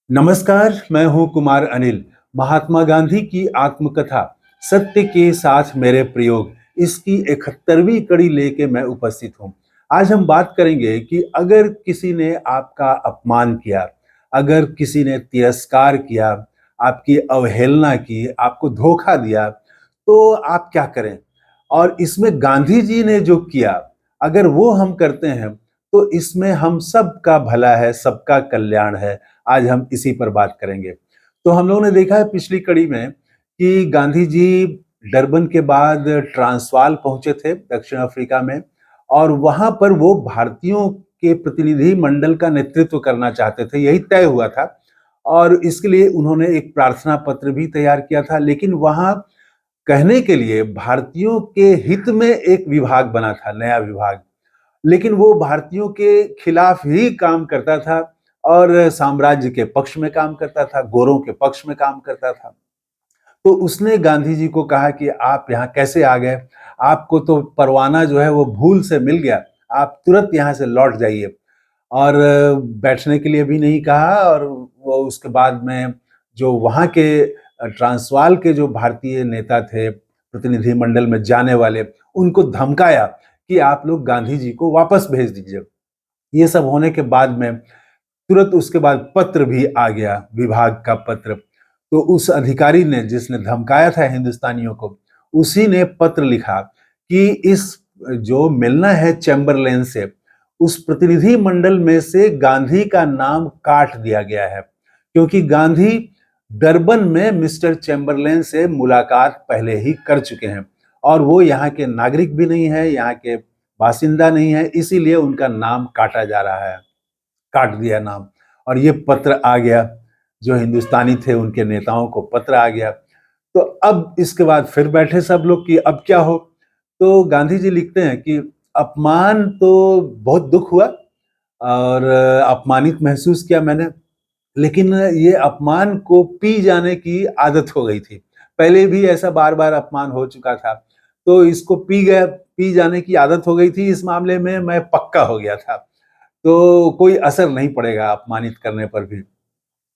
नमस्कार, मैं हूं कुमार अनिल। महात्मा गांधी की आत्मकथा सत्य के साथ मेरे प्रयोग इसकी 71वीं कड़ी लेके मैं उपस्थित हूं। आज हम बात करेंगे कि अगर किसी ने आपका अपमान किया, अगर किसी ने तिरस्कार किया, आपकी अवहेलना की, आपको धोखा दिया, तो आप क्या करें? और इसमें गांधी जी ने जो किया, अगर वो हम करते हैं, तो इसमें हम सबका भला है, सबका कल्याण है। आज हम इसी पर बात करेंगे। तो हम लोगों ने देखा है पिछली कड़ी में कि गांधी जी डरबन के बाद ट्रांसवाल पहुंचे थे दक्षिण अफ्रीका में, और वहां पर वो भारतीयों के प्रतिनिधि मंडल का नेतृत्व करना चाहते थे, यही तय हुआ था। और इसके लिए उन्होंने एक प्रार्थना पत्र भी तैयार किया था, लेकिन वहां कहने के लिए भारतीयों के हित में एक विभाग बना था, नया विभाग। लेकिन वो भारतीयों के खिलाफ ही काम करता था और साम्राज्य के पक्ष में काम करता था, गोरों के पक्ष में काम करता था। तो उसने गांधी जी को कहा कि आप यहाँ कैसे आ गए? आपको तो परवाना जो है वो भूल से मिल गया, आप तुरंत यहाँ से लौट जाइए। और बैठने के लिए भी नहीं कहा, और वो उसके बाद में जो वहाँ के ट्रांसवाल के जो भारतीय नेता थे, प्रतिनिधिमंडल में जाने वाले, उनको धमकाया कि आप लोग गांधी जी को वापस भेज दीजिए। ये सब होने के बाद में तुरंत उसके बाद पत्र भी आ गया, विभाग का पत्र। तो उस अधिकारी ने जिसने धमकाया था हिंदुस्तानियों को, उसी ने पत्र लिखा कि इस जो मिलना है चैम्बरलेन से, उस प्रतिनिधि मंडल में से गांधी का नाम काट दिया गया है, क्योंकि गांधी डरबन में मिस्टर चैम्बरलेन से मुलाकात पहले ही कर चुके हैं, और वो यहाँ के नागरिक भी नहीं है, यहाँ के बासिंदा नहीं है, इसीलिए उनका नाम काटा जा रहा है। काट दिया नाम। और ये पत्र आ गया, जो हिंदुस्तानी थे उनके नेताओं को पत्र आ गया। तो अब इसके बाद फिर बैठे सब लोग कि अब क्या हो? तो गांधी जी लिखते हैं कि अपमान तो बहुत दुख हुआ, और अपमानित महसूस किया मैंने, लेकिन ये अपमान को पी जाने की आदत हो गई थी। पहले भी ऐसा बार-बार अपमान हो चुका था, तो इसको पी जाने की आदत हो गई थी। इस मामले में मैं पक्का हो गया था। तो कोई असर नहीं पड़ेगा अपमानित करने पर भी।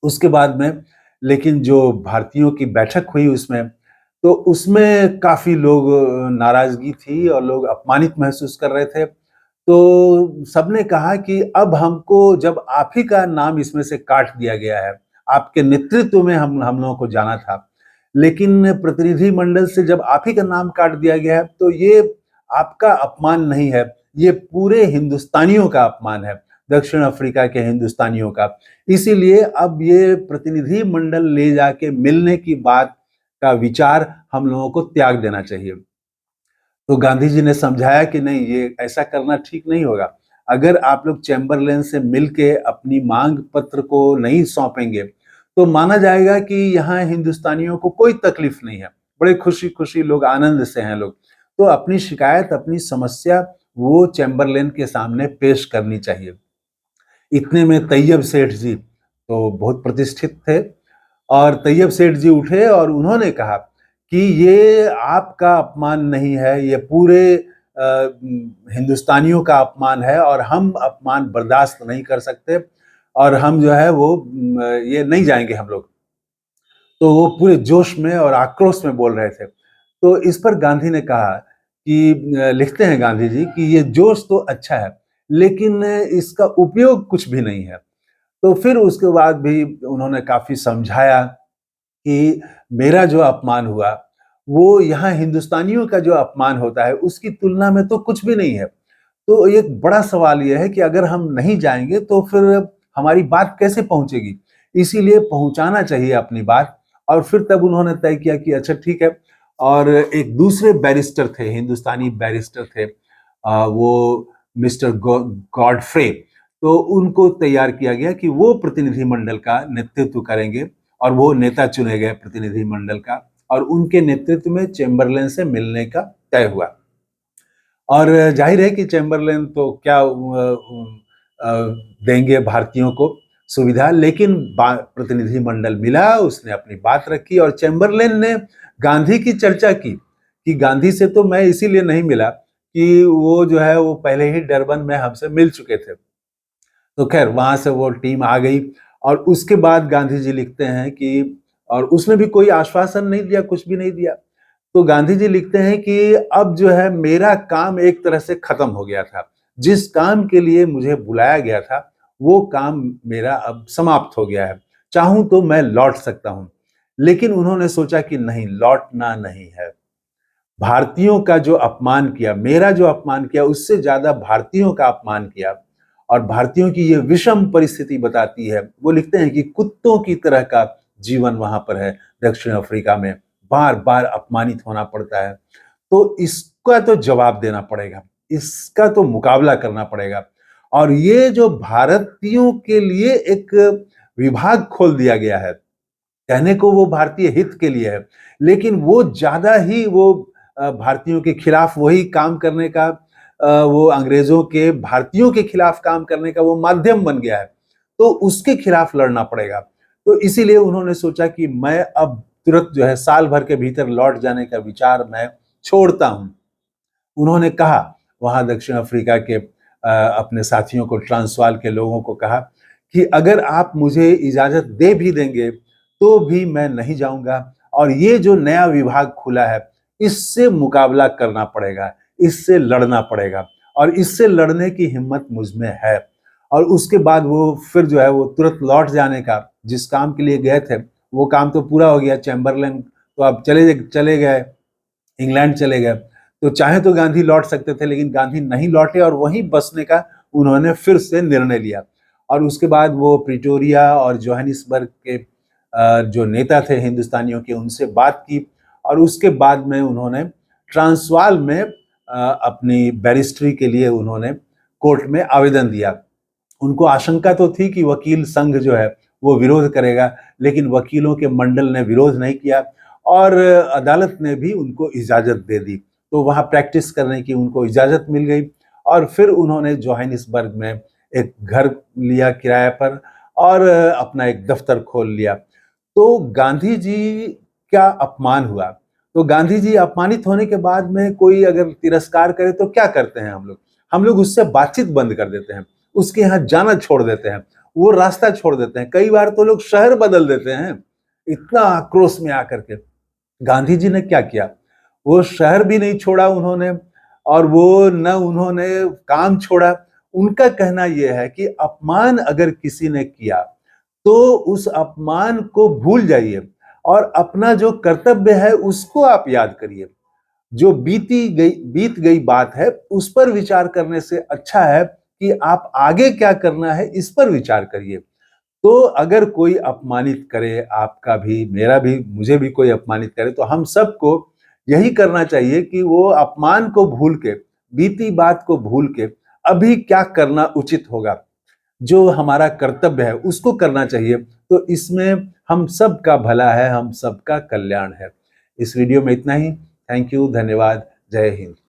उसके बाद में लेकिन जो भारतीयों की बैठक हुई उसमें, तो उसमें काफ़ी लोग नाराज़गी थी और लोग अपमानित महसूस कर रहे थे। तो सबने कहा कि अब हमको, जब आप ही का नाम इसमें से काट दिया गया है, आपके नेतृत्व में हम लोगों को जाना था, लेकिन प्रतिनिधि मंडल से जब आप ही का नाम काट दिया गया है, तो ये आपका अपमान नहीं है, ये पूरे हिंदुस्तानियों का अपमान है, दक्षिण अफ्रीका के हिंदुस्तानियों का। इसीलिए अब ये प्रतिनिधि मंडल ले जाके मिलने की बात का विचार हम लोगों को त्याग देना चाहिए। तो गांधी जी ने समझाया कि नहीं, ये ऐसा करना ठीक नहीं होगा। अगर आप लोग चैम्बरलेन से मिलके अपनी मांग पत्र को नहीं सौंपेंगे, तो माना जाएगा कि यहाँ हिंदुस्तानियों को कोई तकलीफ नहीं है। बड़े खुशी-खुशी लोग, आनंद से हैं लोग। तो अपनी शिकायत, अपनी समस्या वो चैम्बरलेन के सामने पेश करनी चाहिए। इतने में तैयब सेठ जी तो बहुत प्रतिष्ठित थे, और तैयब सेठ जी उठे और उन्होंने कहा कि ये आपका अपमान नहीं है, ये पूरे हिंदुस्तानियों का अपमान है, और हम अपमान बर्दाश्त नहीं कर सकते, और हम जो है वो ये नहीं जाएंगे हम लोग। तो वो पूरे जोश में और आक्रोश में बोल रहे थे। तो इस पर गांधी ने कहा कि लिखते हैं गांधी जी कि ये जोश तो अच्छा है, लेकिन इसका उपयोग कुछ भी नहीं है। तो फिर उसके बाद भी उन्होंने काफ़ी समझाया कि मेरा जो अपमान हुआ, वो यहाँ हिंदुस्तानियों का जो अपमान होता है, उसकी तुलना में तो कुछ भी नहीं है। तो एक बड़ा सवाल ये है कि अगर हम नहीं जाएँगे, तो फिर हमारी बात कैसे पहुँचेगी? इसीलिए पहुँचाना चाहिए अपनी बात। और फिर तब उन्होंने तय किया कि अच्छा ठीक है। और एक दूसरे बैरिस्टर थे, हिंदुस्तानी बैरिस्टर थे, वो मिस्टर गॉडफ्रे। तो उनको तैयार किया गया कि वो प्रतिनिधिमंडल का नेतृत्व करेंगे, और वो नेता चुने गए प्रतिनिधिमंडल का, और उनके नेतृत्व में चैम्बरलेन से मिलने का तय हुआ। और जाहिर है कि चैम्बरलेन तो क्या देंगे भारतीयों को सुविधा, लेकिन प्रतिनिधिमंडल मिला, उसने अपनी बात रखी, और चैम्बरलेन ने गांधी की चर्चा की कि गांधी से तो मैं इसीलिए नहीं मिला कि वो जो है वो पहले ही डरबन में हमसे मिल चुके थे। तो खैर वहां से वो टीम आ गई, और उसके बाद गांधी जी लिखते हैं कि, और उसमें भी कोई आश्वासन नहीं दिया, कुछ भी नहीं दिया। तो गांधी जी लिखते हैं कि अब जो है मेरा काम एक तरह से खत्म हो गया था। जिस काम के लिए मुझे बुलाया गया था, वो काम मेरा अब समाप्त हो गया है। चाहूं तो मैं लौट सकता हूं। लेकिन उन्होंने सोचा कि नहीं, लौटना नहीं है। भारतीयों का जो अपमान किया, मेरा जो अपमान किया, उससे ज्यादा भारतीयों का अपमान किया। और भारतीयों की ये विषम परिस्थिति बताती है। वो लिखते हैं कि कुत्तों की तरह का जीवन वहां पर है दक्षिण अफ्रीका में, बार बार अपमानित होना पड़ता है। तो इसका तो जवाब देना पड़ेगा, इसका तो मुकाबला करना पड़ेगा। और ये जो भारतीयों के लिए एक विभाग खोल दिया गया है, कहने को वो भारतीय हित के लिए है, लेकिन वो ज्यादा ही वो भारतीयों के खिलाफ वही काम करने का, वो अंग्रेजों के भारतीयों के खिलाफ काम करने का वो माध्यम बन गया है। तो उसके खिलाफ लड़ना पड़ेगा। तो इसीलिए उन्होंने सोचा कि मैं अब तुरंत जो है साल भर के भीतर लौट जाने का विचार मैं छोड़ता हूं। उन्होंने कहा, वहां दक्षिण अफ्रीका के अपने साथियों को, ट्रांसवाल के लोगों को कहा कि अगर आप मुझे इजाजत दे भी देंगे तो भी मैं नहीं जाऊंगा, और ये जो नया विभाग खुला है इससे मुकाबला करना पड़ेगा, इससे लड़ना पड़ेगा, और इससे लड़ने की हिम्मत मुझ में है। और उसके बाद वो फिर जो है वो तुरंत लौट जाने का, जिस काम के लिए गए थे वो काम तो पूरा हो गया। चैम्बरलेन तो अब चले गए, इंग्लैंड चले गए। तो चाहे तो गांधी लौट सकते थे, लेकिन गांधी नहीं लौटे और वहीं बसने का उन्होंने फिर से निर्णय लिया। और उसके बाद वो प्रिटोरिया और जोहानिसबर्ग के जो नेता थे हिंदुस्तानियों के, उनसे बात की, और उसके बाद में उन्होंने ट्रांसवाल में अपनी बैरिस्ट्री के लिए उन्होंने कोर्ट में आवेदन दिया। उनको आशंका तो थी कि वकील संघ जो है वो विरोध करेगा, लेकिन वकीलों के मंडल ने विरोध नहीं किया और अदालत ने भी उनको इजाजत दे दी। तो वहां प्रैक्टिस करने की उनको इजाजत मिल गई, और फिर उन्होंने जोहानिसबर्ग में एक घर लिया किराए पर, और अपना एक दफ्तर खोल लिया। तो गांधी जी क्या अपमान हुआ। तो गांधी जी अपमानित होने के बाद में कोई अगर तिरस्कार करे तो क्या करते हैं हम लोग उससे बातचीत बंद कर देते हैं, उसके यहाँ जाना छोड़ देते हैं, वो रास्ता छोड़ देते हैं। कई बार तो लोग शहर बदल देते हैं, इतना आक्रोश में आकर के। गांधी जी ने क्या किया, वो शहर भी नहीं छोड़ा उन्होंने, और वो न उन्होंने काम छोड़ा। उनका कहना यह है कि अपमान अगर किसी ने किया तो उस अपमान को भूल जाइए, और अपना जो कर्तव्य है उसको आप याद करिए। जो बीत गई बात है उस पर विचार करने से अच्छा है कि आप आगे क्या करना है इस पर विचार करिए। तो अगर कोई अपमानित करे, आपका भी, मेरा भी, मुझे भी कोई अपमानित करे, तो हम सबको यही करना चाहिए कि वो अपमान को भूल के, बीती बात को भूल के, अभी क्या करना उचित होगा, जो हमारा कर्तव्य है उसको करना चाहिए। तो इसमें हम सबका भला है, हम सबका कल्याण है। इस वीडियो में इतना ही। थैंक यू, धन्यवाद, जय हिंद।